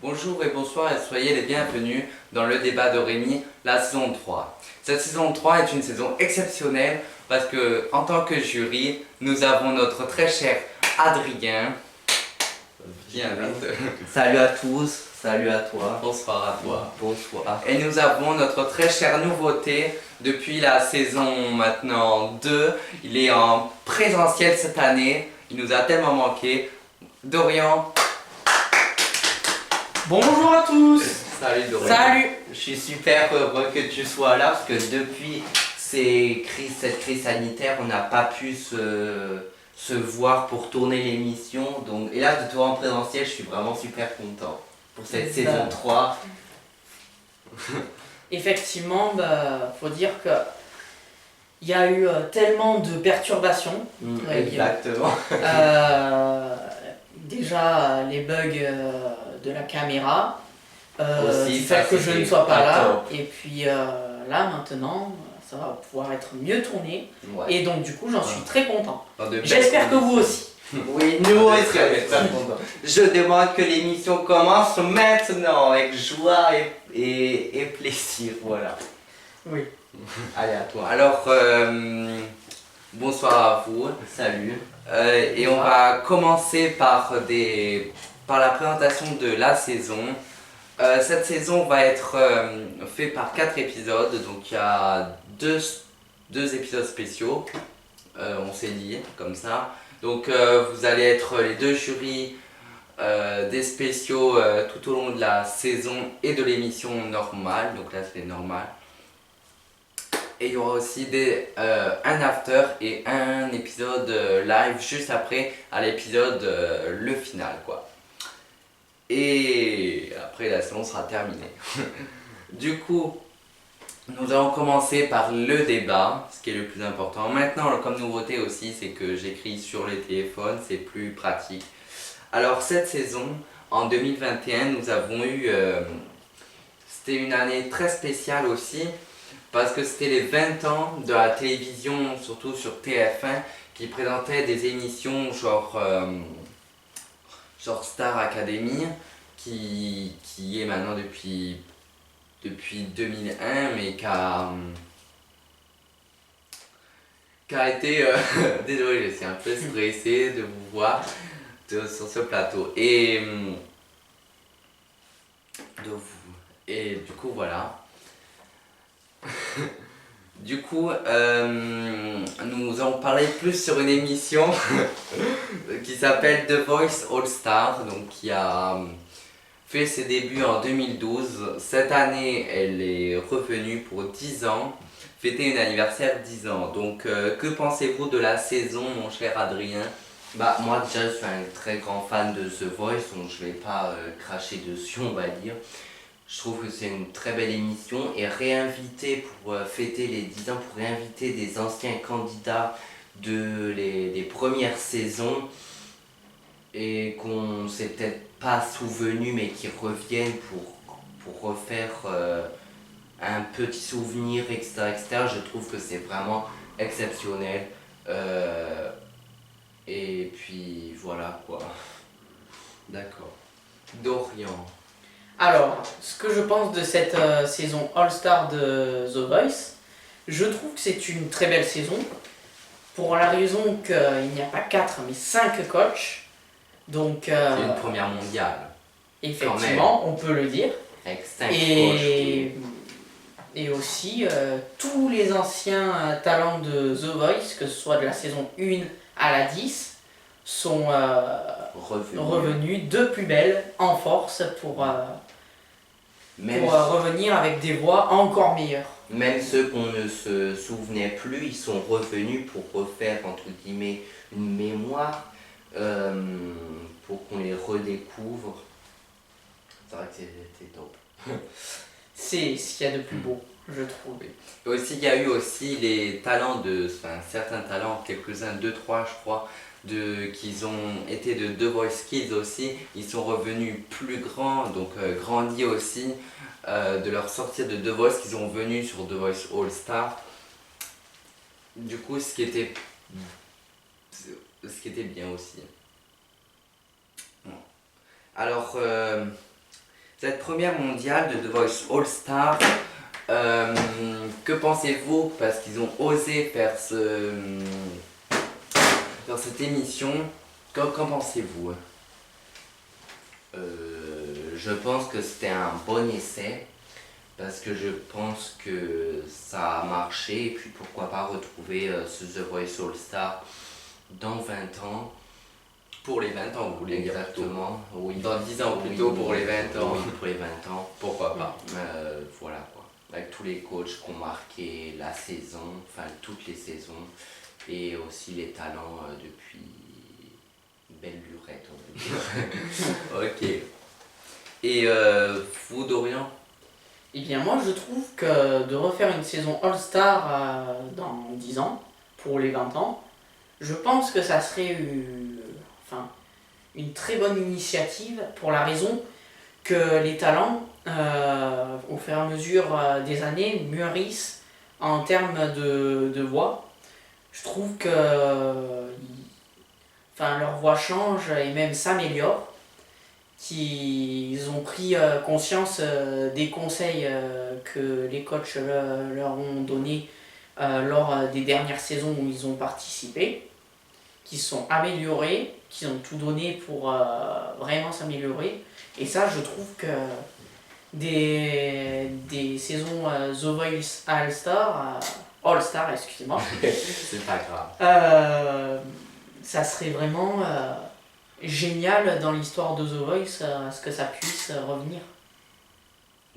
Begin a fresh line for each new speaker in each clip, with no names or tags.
Bonjour et bonsoir et soyez les bienvenus dans le débat de Rémi, la saison 3. Cette saison 3 est une saison exceptionnelle parce que, en tant que jury, nous avons notre très cher Adrien. Viens vite.
Salut à tous, salut à toi.
Bonsoir à toi.
Bonsoir.
Et nous avons notre très chère nouveauté depuis la saison maintenant 2. Il est en présentiel cette année. Il nous a tellement manqué. Dorian.
Bonjour à tous.
Salut Dorian.
Salut.
Je suis super heureux que tu sois là parce que depuis cette crise sanitaire, on n'a pas pu se voir pour tourner l'émission. Et là, de te voir en présentiel, je suis vraiment super content pour cette saison 3.
Effectivement, faut dire que il y a eu tellement de perturbations.
Exactement.
Déjà les bugs de la caméra,
Aussi,
du
ça,
fait que je
c'était
ne sois pas
pas
là.
top.
Et puis là maintenant, ça va pouvoir être mieux tourné.
Ouais.
Et donc du coup, j'en suis très content.
Dans de belles
J'espère que vous aussi.
Oui, nous aussi,
Très
on est très contents. Je demande que l'émission commence maintenant avec joie et plaisir, voilà.
Oui.
Allez, à toi.
Alors, bonsoir à vous.
Salut.
Et on va commencer par la présentation de la saison. Cette saison va être faite par 4 épisodes. Donc il y a deux épisodes spéciaux. On s'est dit comme ça. Donc vous allez être les deux jurys des spéciaux tout au long de la saison et de l'émission normale. Donc là c'est normal. Et il y aura aussi un after et un épisode live juste après à l'épisode le final quoi. Et après la saison sera terminée. Du coup, nous allons commencer par le débat, ce qui est le plus important. Maintenant, comme nouveauté aussi, c'est que j'écris sur les téléphones, c'est plus pratique. Alors cette saison, en 2021, nous avons eu... c'était une année très spéciale aussi, parce que c'était les 20 ans de la télévision, surtout sur TF1, qui présentait des émissions genre Star Academy, qui est maintenant depuis 2001, mais qui a été... désolé, je suis un peu stressé de vous voir sur ce plateau. Et du coup, voilà. Du coup, nous allons parler plus sur une émission qui s'appelle The Voice All Star, donc qui a fait ses débuts en 2012. Cette année, elle est revenue pour 10 ans, fêter un anniversaire 10 ans. Donc, que pensez-vous de la saison, mon cher Adrien?
Bah, moi déjà, je suis un très grand fan de The Voice, donc je vais pas cracher dessus, on va dire. Je trouve que c'est une très belle émission et réinviter pour fêter les 10 ans, pour réinviter des anciens candidats des premières saisons et qu'on s'est peut-être pas souvenu mais qui reviennent pour refaire un petit souvenir, etc., etc. Je trouve que c'est vraiment exceptionnel. Et puis voilà quoi.
D'accord. Dorian.
Alors, ce que je pense de cette saison All-Star de The Voice, je trouve que c'est une très belle saison, pour la raison qu'il n'y a pas 4 mais 5 coachs. Donc,
C'est une première mondiale.
effectivement, on peut le dire.
Avec 5
Et aussi, tous les anciens talents de The Voice, que ce soit de la saison 1 à la 10, sont revenus de plus belle, en force, pour revenir avec des voix encore meilleures.
Même ceux qu'on ne se souvenait plus, ils sont revenus pour refaire entre guillemets une mémoire, pour qu'on les redécouvre. C'est vrai que c'était top.
C'est ce qu'il y a de plus beau, je trouve.
Et aussi, il y a eu aussi les talents certains talents, quelques-uns, 2-3 je crois, qui ont été de The Voice Kids aussi. Ils sont revenus plus grands, donc grandis aussi, de leur sortie de The Voice, qu'ils ont venu sur The Voice All Star. Du coup, ce qui était bien aussi. Bon. Alors, cette première mondiale de The Voice All Star, que pensez-vous? Parce qu'ils ont osé faire cette émission. Qu'en pensez-vous?
Je pense que c'était un bon essai parce que je pense que ça a marché et puis pourquoi pas retrouver ce The Voice All Star dans 20 ans.
Pour les 20 ans, vous voulez dire plutôt.
Exactement, oui.
Dans 10 ans plutôt, pour les 20 ans.
Oui, pour les 20 ans.
Pourquoi pas?
Voilà quoi. Avec tous les coachs qui ont marqué la saison, enfin toutes les saisons, et aussi les talents depuis belle lurette, on va dire.
Ok. Et vous, Dorian?
Eh bien, moi, je trouve que de refaire une saison All-Star dans 10 ans, pour les 20 ans, je pense que ça serait une très bonne initiative pour la raison que les talents, au fur et à mesure des années, mûrissent en termes de voix. Je trouve que leur voix change et même s'améliore. Qu'ils ont pris conscience des conseils que les coachs leur ont donnés lors des dernières saisons où ils ont participé, qui se sont améliorés, qui ont tout donné pour vraiment s'améliorer. Et ça, je trouve que des saisons The Voice All-Star, excusez-moi,
C'est pas grave.
ça serait vraiment génial dans l'histoire de The Voice à ce que ça puisse revenir.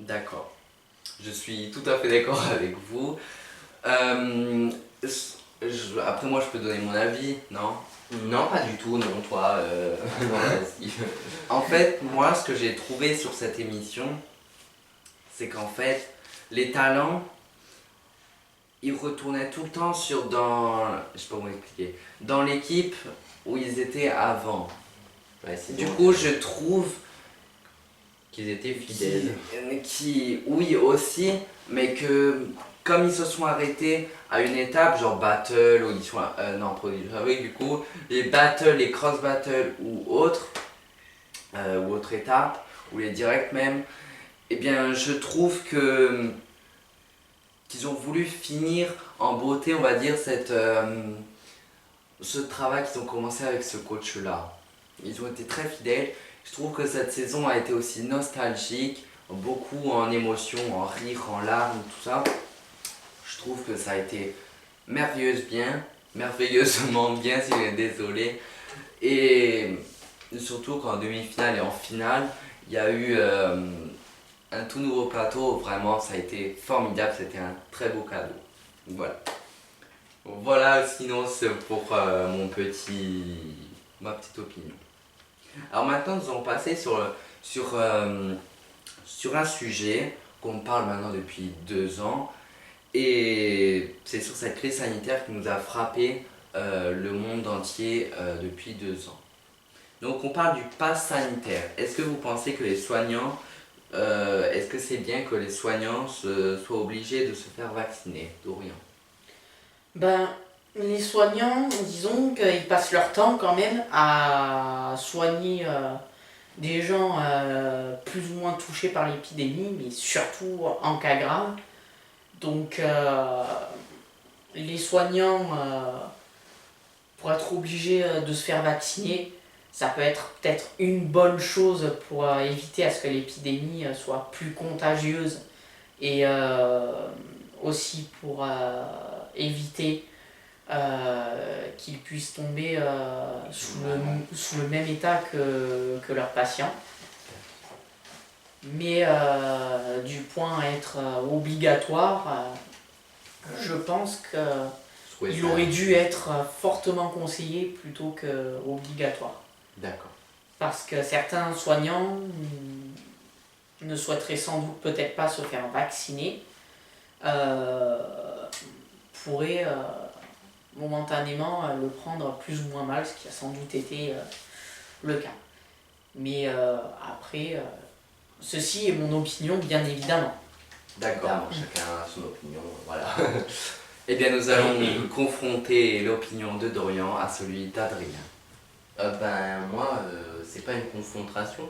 D'accord. Je suis tout à fait d'accord avec vous. Après moi, je peux donner mon avis, non?
Non, pas du tout, non, toi, non, vas-y.
En fait, moi, ce que j'ai trouvé sur cette émission, c'est qu'en fait, les talents, ils retournaient tout le temps je sais pas comment expliquer, dans l'équipe où ils étaient avant.
Ouais,
Du coup, je trouve
qu'ils étaient fidèles.
Oui aussi, mais que comme ils se sont arrêtés à une étape, genre battle, audition, non pas audition, oui, du coup, les battles, les cross battles ou autre étape, ou les directs même, eh bien je trouve qu'ils ont voulu finir en beauté, on va dire, ce travail qu'ils ont commencé avec ce coach-là. Ils ont été très fidèles. Je trouve que cette saison a été aussi nostalgique, beaucoup en émotions, en rire, en larmes, tout ça. Je trouve que ça a été merveilleusement bien, si je suis désolé. Et surtout qu'en demi-finale et en finale, il y a eu un tout nouveau plateau. Vraiment, ça a été formidable, c'était un très beau cadeau. Voilà. Voilà, sinon c'est pour ma petite opinion. Alors maintenant, nous allons passer sur un sujet qu'on parle maintenant depuis 2 ans. Et c'est sur cette crise sanitaire qui nous a frappé le monde entier depuis 2 ans. Donc on parle du pass sanitaire. Est-ce que vous pensez que les soignants, est-ce que c'est bien que les soignants soient obligés de se faire vacciner, Dorian?
Les soignants, disons qu'ils passent leur temps quand même à soigner des gens plus ou moins touchés par l'épidémie, mais surtout en cas grave. Donc les soignants, pour être obligés de se faire vacciner, ça peut être peut-être une bonne chose pour éviter à ce que l'épidémie soit plus contagieuse et aussi pour éviter qu'ils puissent tomber sous le même état que leurs patients. Mais du point à être obligatoire, je pense qu'il aurait dû être fortement conseillé plutôt qu'obligatoire.
D'accord.
Parce que certains soignants ne souhaiteraient sans doute peut-être pas se faire vacciner, pourraient momentanément le prendre plus ou moins mal, ce qui a sans doute été le cas. Mais après, ceci est mon opinion, bien évidemment.
D'accord, chacun a son opinion, voilà.
Eh bien, nous allons confronter l'opinion de Dorian à celui d'Adrien.
Moi, c'est pas une confrontation,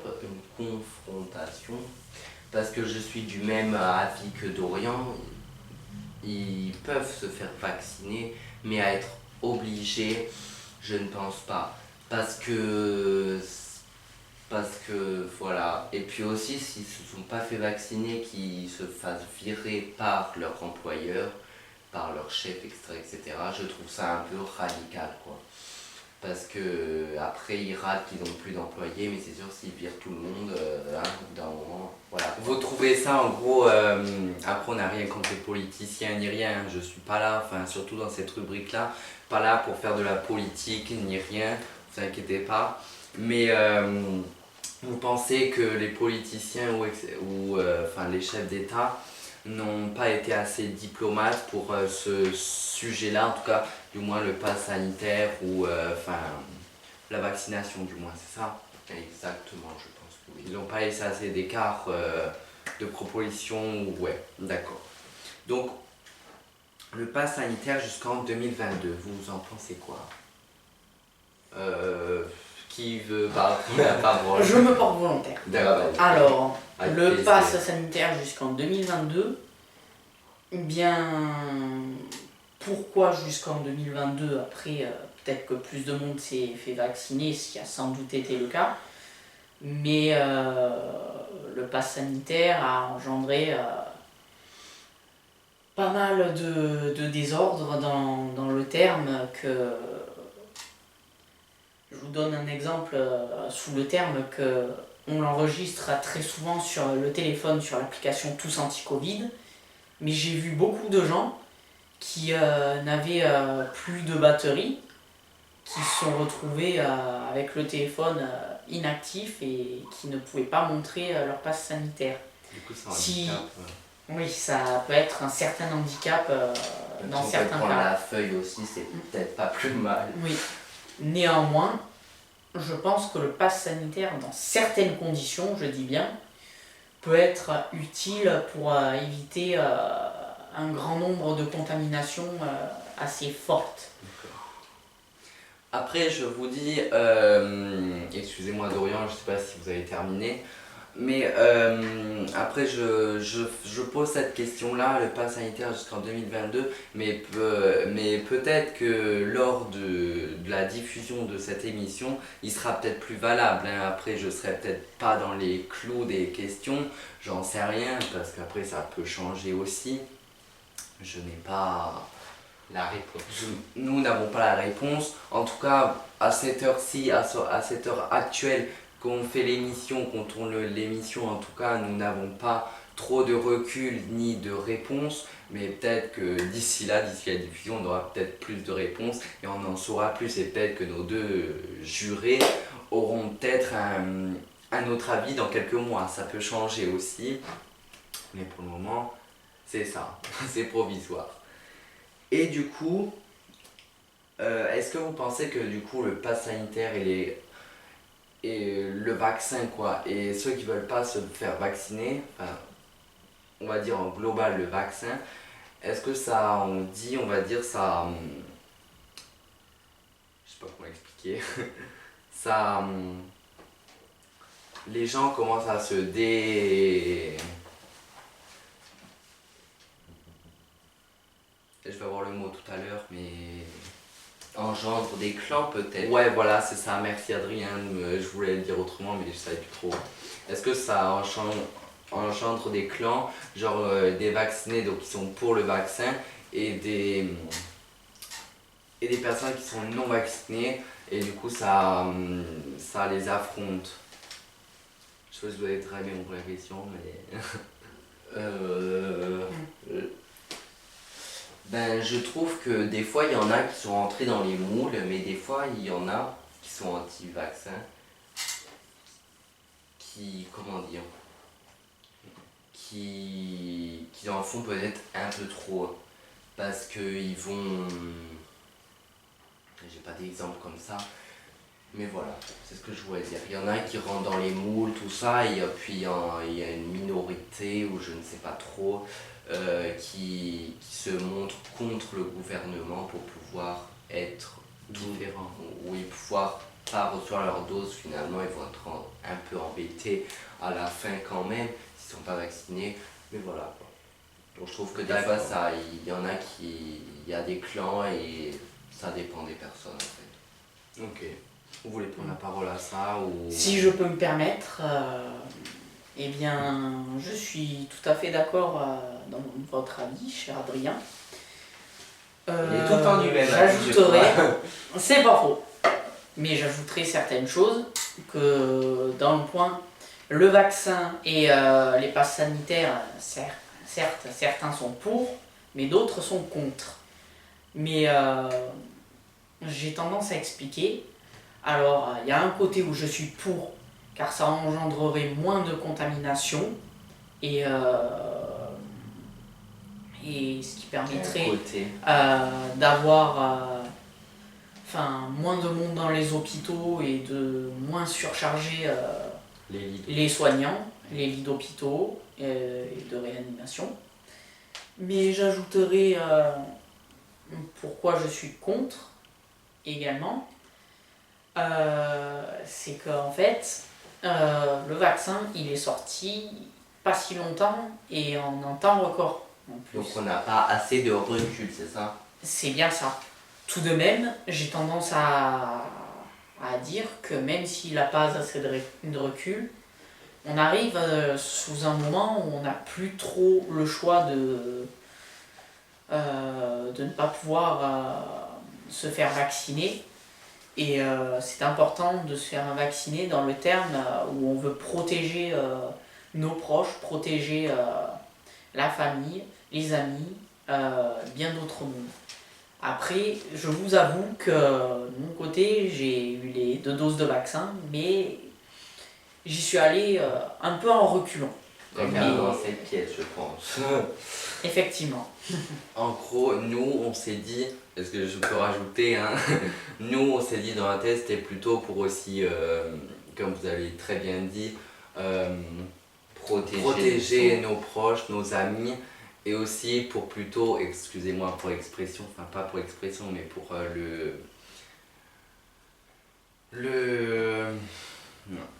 parce que je suis du même avis que Dorian, ils peuvent se faire vacciner, mais à être obligés, je ne pense pas. Parce que voilà. Et puis aussi, s'ils ne se sont pas fait vacciner, qu'ils se fassent virer par leur employeur, par leur chef, etc. Je trouve ça un peu radical, quoi. Parce que après ils ratent qu'ils n'ont plus d'employés, mais c'est sûr s'ils virent tout le monde, hein, au bout d'un moment, voilà.
Vous trouvez ça en gros, après on n'a rien contre les politiciens ni rien, hein, je suis pas là, enfin surtout dans cette rubrique là, pas là pour faire de la politique ni rien, vous inquiétez pas, mais vous pensez que les politiciens enfin, les chefs d'État n'ont pas été assez diplomates pour ce sujet-là, en tout cas du moins le pass sanitaire ou enfin la vaccination du moins, c'est ça?
Exactement, je pense que oui.
Ils n'ont pas laissé assez d'écart de propositions, ouais, d'accord. Donc, le pass sanitaire jusqu'en 2022, vous en pensez quoi? Qui veut prendre la parole?
Je me porte volontaire.
D'accord.
Alors,
Avec
le
plaisir.
pass sanitaire jusqu'en 2022, eh bien, pourquoi jusqu'en 2022? Après, peut-être que plus de monde s'est fait vacciner, ce qui a sans doute été le cas, mais le pass sanitaire a engendré pas mal de désordre dans le terme que... Je vous donne un exemple sous le terme que on l'enregistre très souvent sur le téléphone, sur l'application Tous Anti-Covid, mais j'ai vu beaucoup de gens qui n'avaient plus de batterie, qui se sont retrouvés avec le téléphone inactif et qui ne pouvaient pas montrer leur passe sanitaire.
Du coup, c'est un
Si-
handicap.
Oui, ça peut être un certain handicap dans
Si on peut
certains
prendre
cas.
la feuille aussi, c'est peut-être pas plus mal.
Oui. Néanmoins, je pense que le pass sanitaire, dans certaines conditions, je dis bien, peut être utile pour éviter un grand nombre de contaminations assez fortes.
Après, je vous dis, excusez-moi Dorian, je sais pas si vous avez terminé, mais après je pose cette question-là, le pass sanitaire jusqu'en 2022, mais peut-être que lors de la diffusion de cette émission, il sera peut-être plus valable, hein. Après, je serai peut-être pas dans les clous des questions, j'en sais rien, parce qu'après ça peut changer aussi. Je n'ai pas...
La réponse.
Nous n'avons pas la réponse. En tout cas, à cette heure-ci, à cette heure actuelle, qu'on fait l'émission, qu'on tourne l'émission, en tout cas, nous n'avons pas trop de recul ni de réponse. Mais peut-être que d'ici la diffusion, on aura peut-être plus de réponses et on en saura plus. Et peut-être que nos deux jurés auront peut-être un autre avis dans quelques mois. Ça peut changer aussi. Mais pour le moment, c'est ça. C'est provisoire. Et du coup, est-ce que vous pensez que du coup le pass sanitaire et le vaccin quoi, et ceux qui veulent pas se faire vacciner, enfin, on va dire en global le vaccin, est-ce que ça, on va dire ça, je sais pas comment expliquer, ça, les gens commencent à se je vais avoir le mot tout à l'heure, mais...
Engendre des clans peut-être.
Ouais, voilà, c'est ça. Merci Adrien. Je voulais le dire autrement, mais je savais plus trop. Est-ce que ça engendre des clans, genre des vaccinés donc qui sont pour le vaccin et des personnes qui sont non vaccinées et du coup ça les affronte. Je sais pas si vous avez très bien compris la question, mais...
Ben, je trouve que des fois, il y en a qui sont rentrés dans les moules, mais des fois, il y en a qui sont anti-vaccins, comment dire, qui en font peut-être un peu trop, parce qu'ils vont... J'ai pas d'exemple comme ça, mais voilà, c'est ce que je voulais dire. Il y en a qui rentrent dans les moules, tout ça, et puis il y a une minorité, ou je ne sais pas trop, qui se montre contre le gouvernement pour pouvoir être
Différent.
Oui, pouvoir pas recevoir leur dose finalement, ils vont être un peu embêtés à la fin quand même, s'ils sont pas vaccinés, mais voilà quoi. Donc je trouve que des
D'accord.
fois il y en a il y a des clans et ça dépend des personnes en fait.
Ok. Vous voulez prendre la parole à ça ou...
Si je peux me permettre, eh bien, je suis tout à fait d'accord dans votre avis, cher Adrien.
Il est tout en lui-même.
J'ajouterai, c'est pas faux, mais j'ajouterai certaines choses que dans le point, le vaccin et les passes sanitaires, certes, certains sont pour, mais d'autres sont contre. Mais j'ai tendance à expliquer. Alors, il y a un côté où je suis pour, car ça engendrerait moins de contamination et ce qui permettrait
Côté.
d'avoir moins de monde dans les hôpitaux et de moins surcharger
Les lits.
les soignants, les lits d'hôpitaux et de réanimation. Mais j'ajouterai pourquoi je suis contre également. C'est qu'en fait, le vaccin, il est sorti pas si longtemps et en un temps record. En plus.
Donc on n'a pas assez de recul, c'est ça?
C'est bien ça. Tout de même, j'ai tendance à dire que même s'il n'a pas assez de recul, on arrive sous un moment où on n'a plus trop le choix de ne pas pouvoir se faire vacciner. Et c'est important de se faire vacciner dans le terme où on veut protéger nos proches, protéger la famille, les amis, bien d'autres mondes. Après, je vous avoue que de mon côté, j'ai eu les 2 doses de vaccin, mais j'y suis allé un peu en reculant.
Comme dans cette pièce, je pense.
Effectivement.
En gros, nous, on s'est dit, est-ce que je peux rajouter, hein, nous, on s'est dit dans la thèse, c'était plutôt pour aussi, comme vous avez très bien dit, protéger nos proches, nos amis, et aussi pour plutôt, excusez-moi pour l'expression, enfin pas pour l'expression, mais pour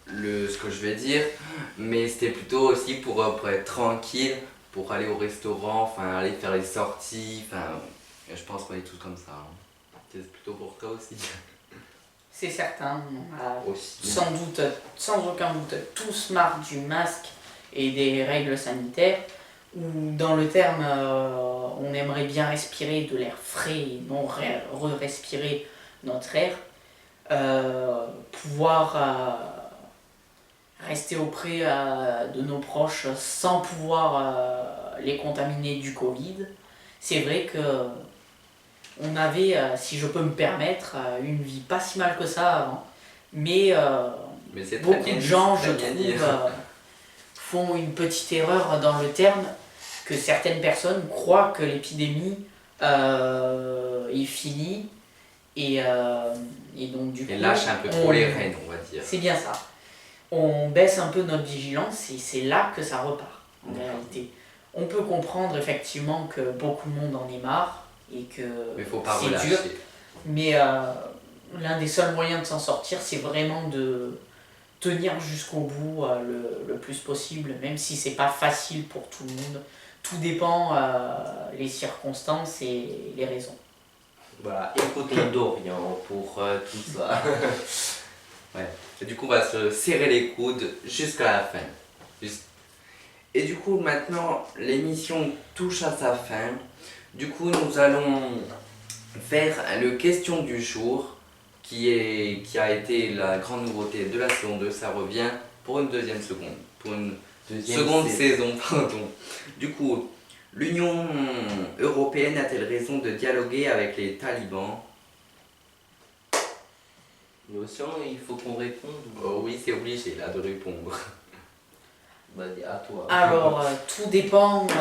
ce que je vais dire, mais c'était plutôt aussi pour être tranquille, pour aller au restaurant, enfin aller faire les sorties, enfin je pense qu'on est tous comme ça. Hein. C'est plutôt pour toi aussi.
C'est certain, on a
Aussi.
sans doute, sans aucun doute, tous marre du masque et des règles sanitaires, où dans le terme, on aimerait bien respirer de l'air frais et non re-respirer notre air, pouvoir rester auprès de nos proches sans pouvoir les contaminer du Covid. C'est vrai que on avait, si je peux me permettre, une vie pas si mal que ça avant, mais
c'est très
beaucoup
bien
de
dit,
gens,
c'est
je
très bien dit.
trouve, font une petite erreur dans le terme, que certaines personnes croient que l'épidémie est finie et donc du coup...
Et lâche un peu trop les rênes, on va dire.
C'est bien ça. On baisse un peu notre vigilance et c'est là que ça repart, en réalité. On peut comprendre effectivement que beaucoup de monde en est marre et que
Mais faut pas
c'est
relâcher.
dur, mais l'un des seuls moyens de s'en sortir, c'est vraiment de tenir jusqu'au bout le plus possible, même si c'est pas facile pour tout le monde. Tout dépend les circonstances et les raisons.
Voilà, écoutons Dorian pour tout ça.
Ouais. Et du coup, on va se serrer les coudes jusqu'à la fin. Et du coup, maintenant, l'émission touche à sa fin. Du coup, nous allons faire le question du jour, qui a été la grande nouveauté de la saison 2. Ça revient pour une deuxième seconde. Pour une seconde saison, pardon. Du coup, l'Union européenne a-t-elle raison de dialoguer avec les talibans?
Notion, il faut qu'on réponde.
Oh oui, c'est obligé là de répondre.
Vas-y, à toi.
Alors, tout dépend de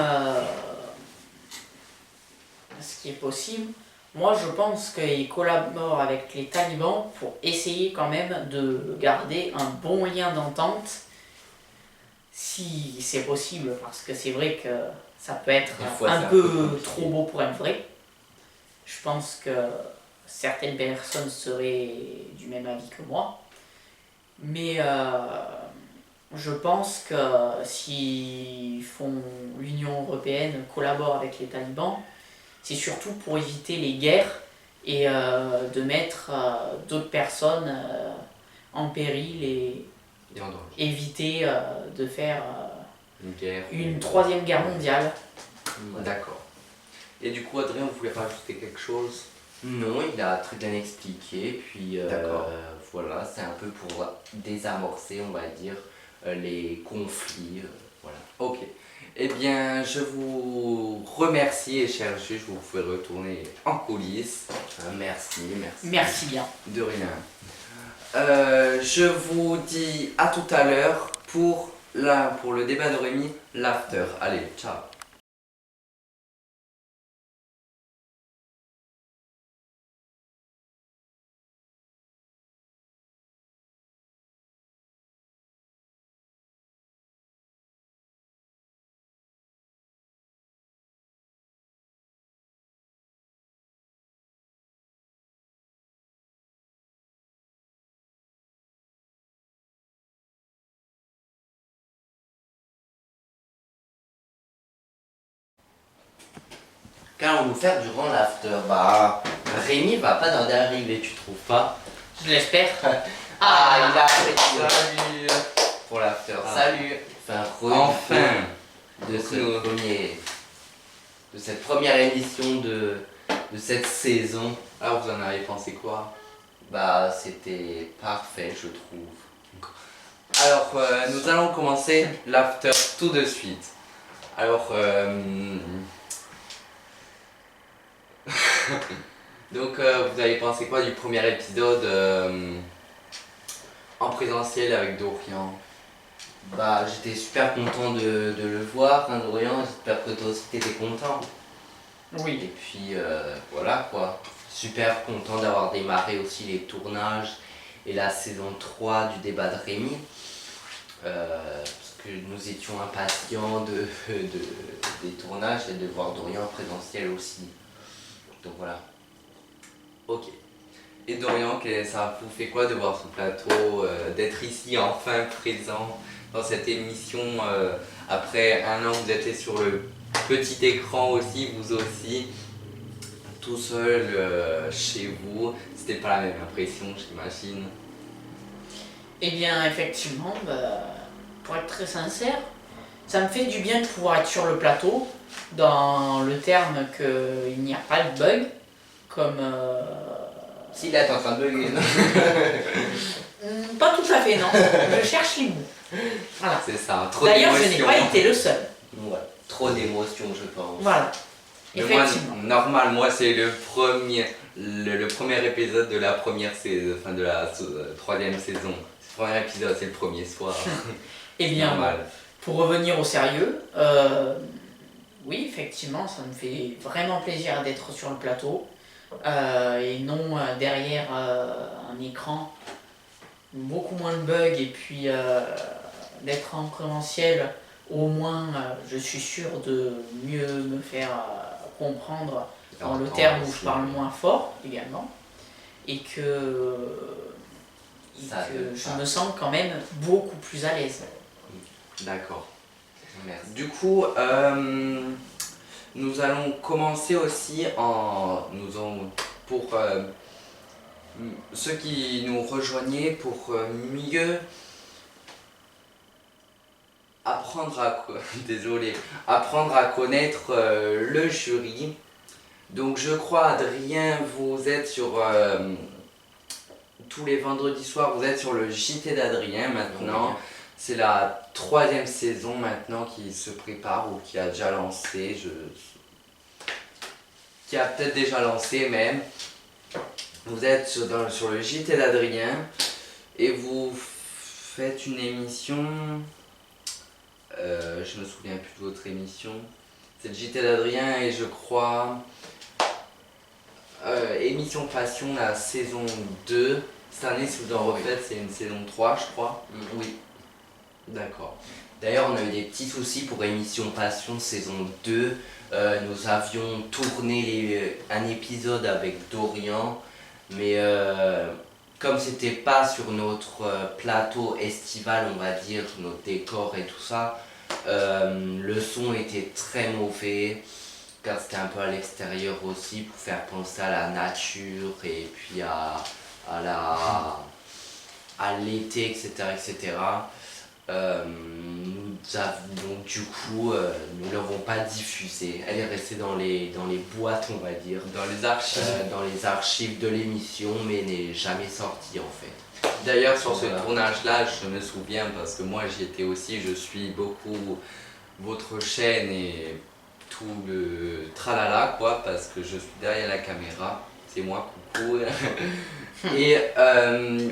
ce qui est possible. Moi, je pense qu'ils collaborent avec les talibans pour essayer quand même de garder un bon lien d'entente, si c'est possible, parce que c'est vrai que ça peut être un peu trop beau pour être vrai. Je pense que certaines personnes seraient du même avis que moi. Mais je pense que si l'Union européenne collabore avec les talibans, c'est surtout pour éviter les guerres et de mettre d'autres personnes en péril et
Et en danger.
éviter de faire
Une guerre.
une troisième guerre mondiale.
D'accord. Et du coup, Adrien, vous voulez rajouter quelque chose?
Non, il a très bien expliqué, puis
D'accord.
voilà, c'est un peu pour désamorcer, on va dire, les conflits, voilà.
Ok. Eh bien, je vous remercie et cher juge, vous pouvez retourner en coulisses.
Merci, merci.
Merci bien.
De rien. Je vous dis à tout à l'heure pour le débat de Rémi, l'after. Allez, ciao.
Qu'allons-nous faire durant l'after? Bah, Rémi va pas tarder à arriver, tu trouves pas?
Je l'espère.
Il a arrêté
Salut.
pour l'after.
Ah.
Salut.
Enfin.
de cette première émission de cette saison.
Alors, vous en avez pensé quoi?
Bah, c'était parfait, je trouve.
Alors, nous allons commencer l'after tout de suite. Alors, donc, vous avez pensé quoi du premier épisode en présentiel avec Dorian?
Bah, j'étais super content de le voir, hein, Dorian. J'espère que toi aussi t'étais content. Et
Oui.
puis voilà quoi. Super content d'avoir démarré aussi les tournages et la saison 3 du débat de Rémi. Parce que nous étions impatients des tournages et de voir Dorian en présentiel aussi. Donc voilà.
Ok. Et Dorian, ça vous fait quoi de voir ce plateau, d'être ici enfin présent dans cette émission après un an vous étiez sur le petit écran aussi, vous aussi, tout seul chez vous, c'était pas la même impression j'imagine.
Eh bien, effectivement, pour être très sincère, ça me fait du bien de pouvoir être sur le plateau, dans le terme qu'il n'y a pas de bug, comme...
Si là t'es en train de bugger, non?
Pas tout à fait, non. Je cherche les mots. Voilà.
C'est ça, trop
D'ailleurs, je n'ai
d'émotions.
pas été le seul.
Ouais, trop d'émotions je pense.
Voilà.
Mais moi,
Effectivement.
normal, moi c'est le premier épisode de la première saison, enfin de la troisième saison. C'est le premier épisode, c'est le premier soir.
Eh bien,
normal.
pour revenir au sérieux, oui, effectivement, ça me fait vraiment plaisir d'être sur le plateau et non derrière un écran. Beaucoup moins de bugs et puis d'être en présentiel, au moins je suis sûr de mieux me faire comprendre dans le terme où je parle moins fort également et que je me sens quand même beaucoup plus à l'aise.
D'accord.
Merci.
Du coup, nous allons commencer aussi pour ceux qui nous rejoignaient pour mieux apprendre à connaître le jury. Donc je crois, Adrien, vous êtes sur tous les vendredis soirs, vous êtes sur le JT d'Adrien maintenant.
Oui.
C'est la troisième saison maintenant qui se prépare ou qui a déjà lancé, qui a peut-être déjà lancé même. Vous êtes sur le JT d'Adrien et vous faites une émission, je me souviens plus de votre émission, c'est le JT d'Adrien et je crois émission Passion, la saison 2. Cette année, si vous en refaites, c'est une saison 3 je crois.
Oui.
D'accord.
D'ailleurs, on a eu des petits soucis pour Émission Passion saison 2. Nous avions tourné un épisode avec Dorian, mais comme c'était pas sur notre plateau estival, on va dire, notre décor et tout ça, le son était très mauvais, car c'était un peu à l'extérieur aussi, pour faire penser à la nature et puis à l'été, etc., etc. Donc du coup, nous ne l'avons pas diffusée. Elle est restée dans les boîtes, on va dire. Dans les archives de l'émission, mais n'est jamais sortie en fait.
D'ailleurs, sur ce
Voilà.
tournage-là, je me souviens, parce que moi j'y étais aussi, je suis beaucoup votre chaîne et tout le tralala, quoi, parce que je suis derrière la caméra. C'est moi, coucou. Et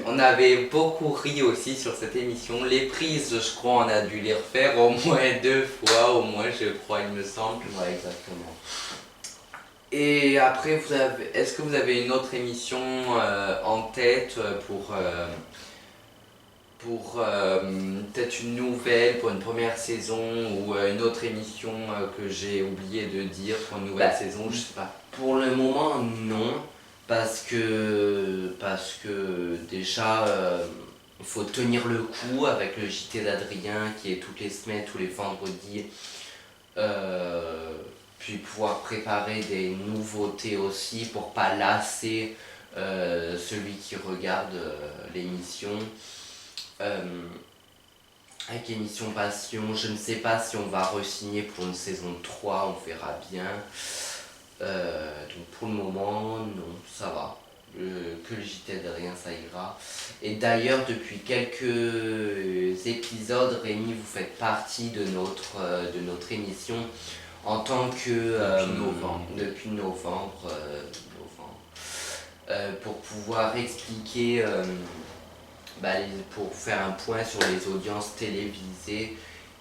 on avait beaucoup ri aussi sur cette émission. Les prises, je crois, on a dû les refaire au moins 2 fois, au moins, je crois, il me semble.
Ouais, exactement.
Et après, est-ce que vous avez une autre émission en tête pour peut-être une nouvelle, pour une première saison, ou une autre émission que j'ai oublié de dire pour une nouvelle saison, je sais pas.
Pour le moment, non. Parce que déjà, il faut tenir le coup avec le JT d'Adrien qui est toutes les semaines, tous les vendredis. Puis pouvoir préparer des nouveautés aussi pour pas lasser celui qui regarde l'émission. Avec émission Passion, je ne sais pas si on va re-signer pour une saison 3, on verra bien. Donc pour le moment, non, ça va. Que le JT d'Adrien, ça ira. Et d'ailleurs, depuis quelques épisodes, Rémi, vous faites partie de notre émission en tant que... Depuis novembre. Pour pouvoir expliquer, pour faire un point sur les audiences télévisées.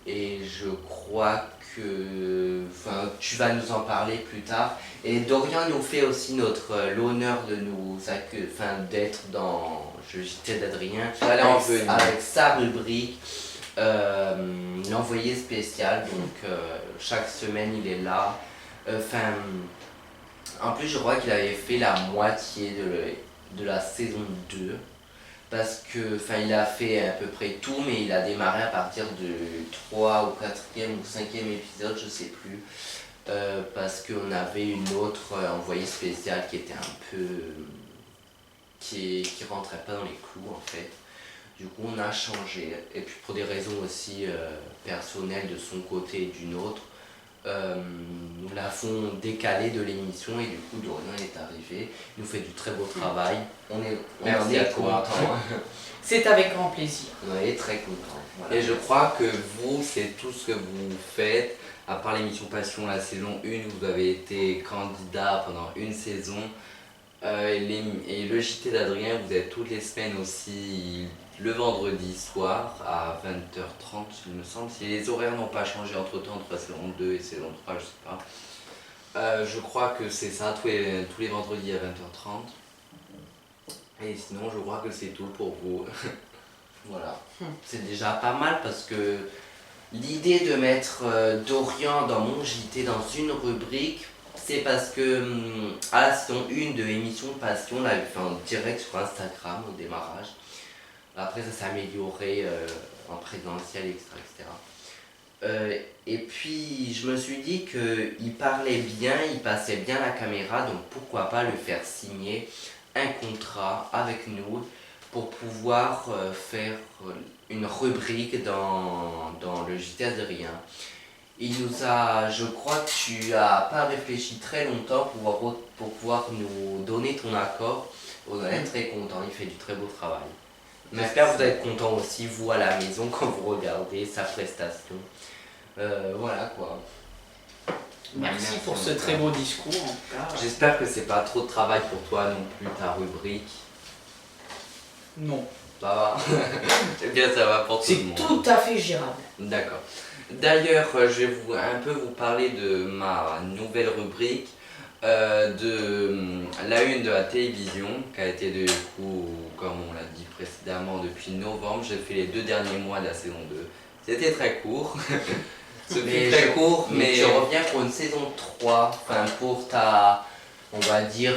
Et je crois que tu vas nous en parler plus tard. Et Dorian nous fait aussi l'honneur de d'être dans le JT d'Adrien avec sa rubrique l'envoyé spécial. Donc chaque semaine il est là. En plus je crois qu'il avait fait la moitié de la saison 2. Parce que, il a fait à peu près tout, mais il a démarré à partir du 3 ou 4e ou 5e épisode, je sais plus. Parce qu'on avait une autre envoyée spéciale qui était un peu... qui rentrait pas dans les clous en fait. Du coup on a changé. Et puis pour des raisons aussi personnelles de son côté et d'une autre, nous l'avons décalé de l'émission et du coup Dorian est arrivé, il nous fait du très beau travail, on est content.
C'est avec grand plaisir.
On est très content. Voilà.
Et je crois que vous, c'est tout ce que vous faites, à part l'émission Passion, la saison 1, vous avez été candidat pendant une saison. Et le JT d'Adrien, vous êtes toutes les semaines aussi le vendredi soir à 20h30, il me semble. Si les horaires n'ont pas changé entre temps, entre la saison 2 et saison 3, je sais pas. Je crois que c'est ça, tous les vendredis à 20h30. Et sinon, je crois que c'est tout pour vous.
Voilà. C'est déjà pas mal parce que l'idée de mettre Dorian dans mon JT dans une rubrique, c'est parce que à la saison 1 de l'émission Passion, on l'avait fait en direct sur Instagram au démarrage. Après ça s'est amélioré en présentiel, etc. Et puis je me suis dit qu'il parlait bien, il passait bien la caméra, donc pourquoi pas le faire signer un contrat avec nous pour pouvoir faire une rubrique dans le JT d'Adrien. Je crois que tu as pas réfléchi très longtemps pour pouvoir nous donner ton accord. On est très content, il fait du très beau travail. J'espère que vous êtes content aussi, vous à la maison, quand vous regardez sa prestation. Voilà quoi.
Merci pour ce très beau discours en tout cas.
J'espère que c'est pas trop de travail pour toi non plus, ta rubrique.
Non.
Ça va. Eh bien, ça va pour tout le monde.
C'est tout à fait gérable.
D'accord. D'ailleurs, je vais un peu vous parler de ma nouvelle rubrique, de la une de la télévision, qui a été du coup, comme on l'a dit précédemment, depuis novembre. J'ai fait les 2 derniers mois de la saison 2. C'était très court.
Mais tu reviens pour une saison 3, pour ta, on va dire,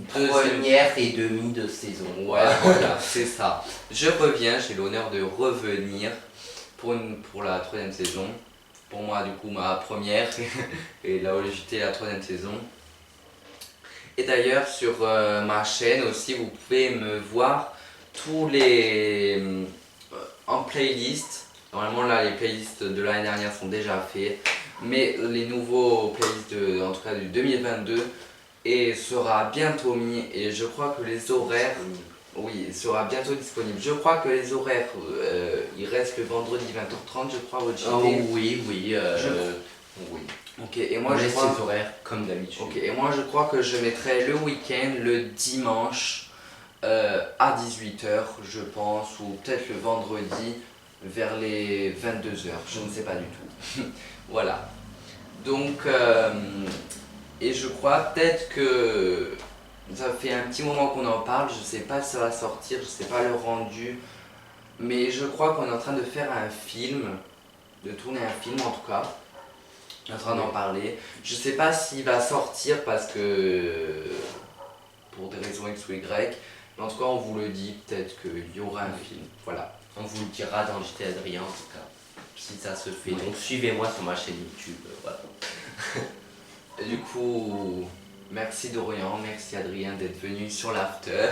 Première et demie de saison.
Ouais, voilà, c'est ça. Je reviens, j'ai l'honneur de revenir pour la troisième saison. Pour moi, du coup, ma première et là où j'étais la troisième saison. Et d'ailleurs, sur ma chaîne aussi, vous pouvez me voir tous les en playlist. Normalement, là, les playlists de l'année dernière sont déjà faits, mais les nouveaux playlists, en tout cas du 2022, et sera bientôt mis. Et je crois que les horaires, oui, il sera bientôt disponible. Je crois que les horaires, il reste le vendredi 20h30, je crois, au JT.
Oh, oui, oui. Oui.
Ok, et moi
On
je
laisse
crois.
les horaires comme d'habitude.
Ok, et moi je crois que je mettrai le week-end, le dimanche à 18h, je pense, ou peut-être le vendredi vers les 22h, je ne sais pas du tout. Voilà. Donc, et je crois peut-être que ça fait un petit moment qu'on en parle, je ne sais pas si ça va sortir, je ne sais pas le rendu, mais je crois qu'on est en train de faire un film, de tourner un film en tout cas. On est en train d'en parler. Je sais pas s'il va sortir parce que pour des raisons X ou Y, mais en tout cas on vous le dit, peut-être qu'il y aura un film. Voilà.
On vous le dira dans JT Adrien en tout cas, si ça se fait.
Oui.
Donc suivez-moi sur ma chaîne YouTube. Voilà.
Et du coup, merci Dorian, merci Adrien d'être venu sur l'after.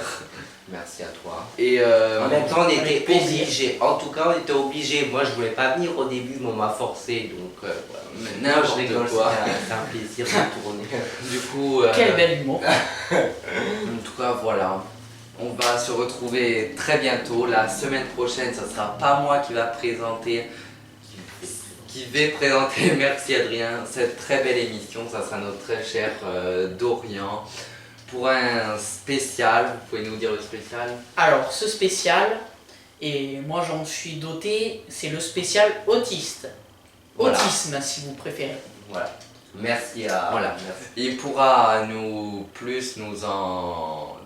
Merci à toi.
Et
En même temps, on était
avec plaisir.
obligés. En tout cas, on était obligés. Moi, je voulais pas venir au début, mais on m'a forcé. Donc, voilà.
mais
Non, je
n'importe
rigole,
quoi.
c'est un plaisir de tourner.
Du coup,
Quel bel humour.
en tout cas, voilà. On va se retrouver très bientôt. La semaine prochaine, ce sera pas moi qui va présenter, qui vais présenter, merci Adrien, cette très belle émission. Ça sera notre très cher Dorian pour un spécial. Vous pouvez nous dire le spécial?
Alors, ce spécial, et moi j'en suis doté, c'est le spécial autiste.
Voilà.
Autisme, si vous préférez.
Voilà. Merci à.
Voilà.
Merci.
Il pourra nous en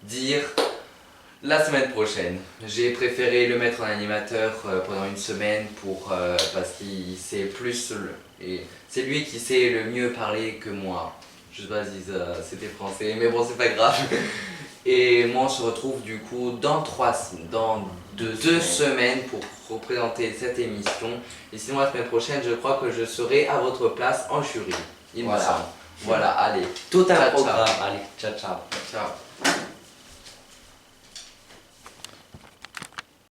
dire la semaine prochaine. J'ai préféré le mettre en animateur pendant une semaine parce qu'il sait plus et c'est lui qui sait le mieux parler que moi. Je sais pas si c'était français, mais bon c'est pas grave. Et moi on se retrouve du coup dans deux semaines pour représenter cette émission. Et sinon la semaine prochaine je crois que je serai à votre place en jury. Il me
Voilà.
semble. Voilà, allez.
Tout un
Ciao, ciao.
programme. Allez, ciao, ciao.
Ciao.